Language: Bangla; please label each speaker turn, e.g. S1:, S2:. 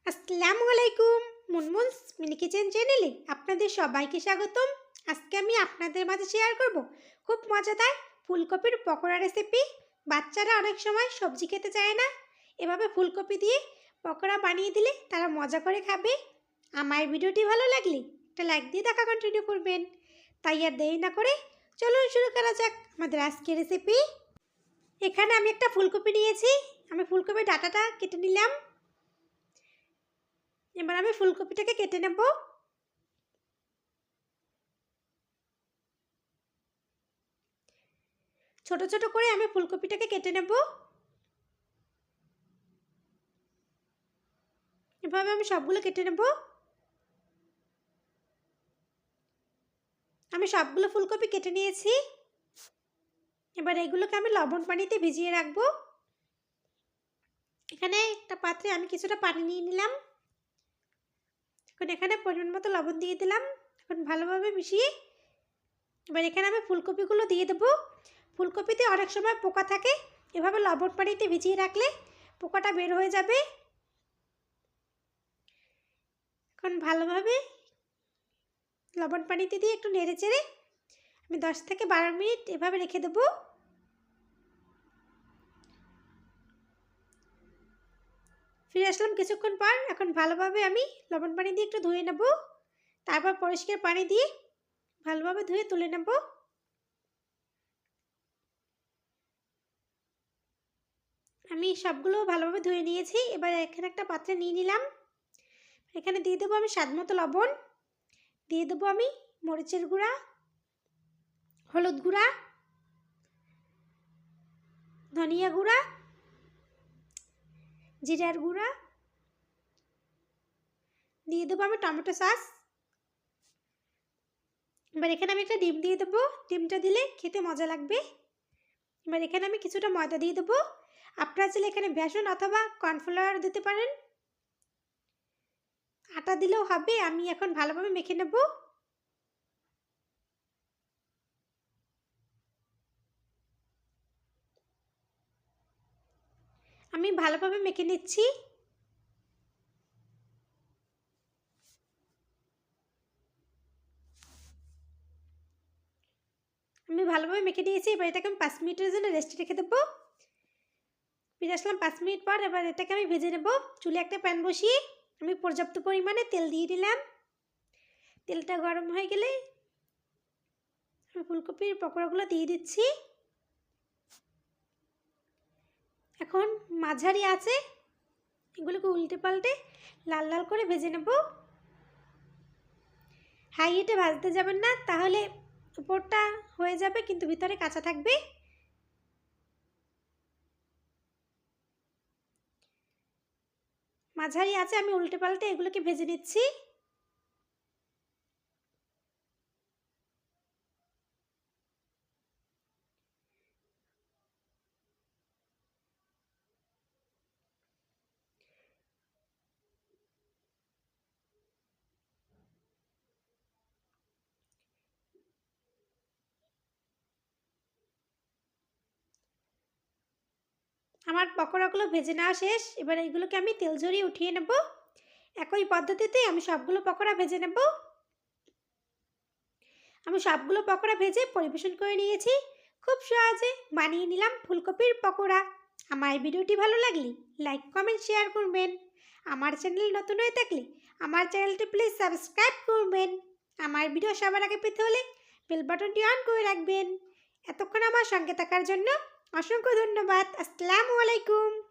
S1: আসসালামু আলাইকুম। মুনমুনস মিনি কিচেন চ্যানেলে আপনাদের সবাইকে স্বাগতম। আজকে আমি আপনাদের মাঝে শেয়ার করব খুব মজাদার ফুলকপির পকোড়া রেসিপি। বাচ্চারা অনেক সময় সবজি খেতে চায় না, এভাবে ফুলকপি দিয়ে পকোড়া বানিয়ে দিলে তারা মজা করে খাবে। আমার ভিডিওটি ভালো লাগলে একটা লাইক দিয়ে দেখা কন্টিনিউ করবেন। তাই আর দেরি না করে চলুন শুরু করা যাক আমাদের আজকের রেসিপি। এখানে আমি একটা ফুলকপি নিয়েছি। আমি ফুলকপির ডাঁটাটা কেটে নিলাম। এবার আমি ফুলকপিটাকে কেটে নেব। ছোট ছোট করে আমি ফুলকপিটাকে কেটে নেব। এভাবে আমি সবগুলো কেটে নেব। আমি সবগুলো ফুলকপি কেটে নিয়েছি। এবার এগুলোকে আমি লবণ পানিতে ভিজিয়ে রাখবো। এখানে একটা পাত্রে আমি কিছুটা পানি নিয়ে নিলাম। এখন এখানে পরিমাণ মতো লবণ দিয়ে দিলাম। এখন ভালোভাবে মিশিয়ে এবার এখানে আমি ফুলকপিগুলো দিয়ে দেবো। ফুলকপিতে অনেক সময় পোকা থাকে, এভাবে লবণ পানিতে ভিজিয়ে রাখলে পোকাটা বের হয়ে যাবে। এখন ভালোভাবে লবণ পানিতে দিয়ে একটু নেড়ে চেড়ে আমি 10 থেকে 12 মিনিট এভাবে রেখে দেবো। ফিরে আসলাম কিছুক্ষণ পর। এখন ভালোভাবে আমি লবণ পানি দিয়ে একটু ধুয়ে নেব, তারপর পরিষ্কার পানি দিয়ে ভালোভাবে ধুয়ে তুলে নেব। আমি সবগুলো ভালোভাবে ধুয়ে নিয়েছি। এবার এখানে একটা পাত্রে নিয়ে নিলাম। এখানে দিয়ে দেবো আমি স্বাদ মতো লবণ, দিয়ে দেবো আমি মরিচের গুঁড়া, হলুদ গুঁড়া, ধনিয়া গুঁড়া, জিরার গুঁড়া, দিয়ে দেবো আমি টমেটো সস। এবার এখানে আমি একটা ডিম দিয়ে দেবো, ডিমটা দিলে খেতে মজা লাগবে। এবার এখানে আমি কিছুটা ময়দা দিয়ে দেবো। আপনারা চাইলে এখানে বেসন অথবা কর্নফ্লাওয়ার দিতে পারেন, আটা দিলেও হবে। আমি এখন ভালোভাবে মেখে নেব। আমি ভালোভাবে মেখে নিচ্ছি। আমি ভালোভাবে মেখে নিয়েছি। এবার এটাকে আমি 5 মিনিটের জন্য রেস্টে রেখে দেবো। ফিরে আসলাম 5 মিনিট পর। এবার এটাকে আমি ভেজে নেব। চুলে একটা প্যান বসিয়ে আমি পর্যাপ্ত পরিমাণে তেল দিয়ে দিলাম। তেলটা গরম হয়ে গেলে আমি ফুলকপির পকোড়াগুলো দিয়ে দিচ্ছি। এখন মাঝারি আছে এগুলোকে উল্টে পাল্টে লাল লাল করে ভেজে নেব। হাই হিটে ভাজতে যাবেন না, তাহলে উপরটা হয়ে যাবে কিন্তু ভিতরে কাঁচা থাকবে। মাঝারি আছে আমি উল্টে পাল্টে এগুলোকে ভেজে নিচ্ছি। আমার পকোড়াগুলো ভেজে নেওয়া শেষ। এবার এইগুলোকে আমি তেল ঝরিয়ে উঠিয়ে নেব। একই পদ্ধতিতে আমি সবগুলো পকোড়া ভেজে নেব। আমি সবগুলো পকোড়া ভেজে পরিবেশন করে নিয়েছি। খুব সহজে বানিয়ে নিলাম ফুলকপির পকোড়া। আমার ভিডিওটি ভালো লাগলে লাইক কমেন্ট শেয়ার করবেন। আমার চ্যানেল নতুন হয়ে থাকলে আমার চ্যানেলটি প্লিজ সাবস্ক্রাইব করবেন। আমার ভিডিও সবার আগে পেতে হলে বেল বাটনটি অন করে রাখবেন। এতক্ষণ আমার সঙ্গে থাকার জন্য অসংখ্য ধন্যবাদ। আসসালামু আলাইকুম।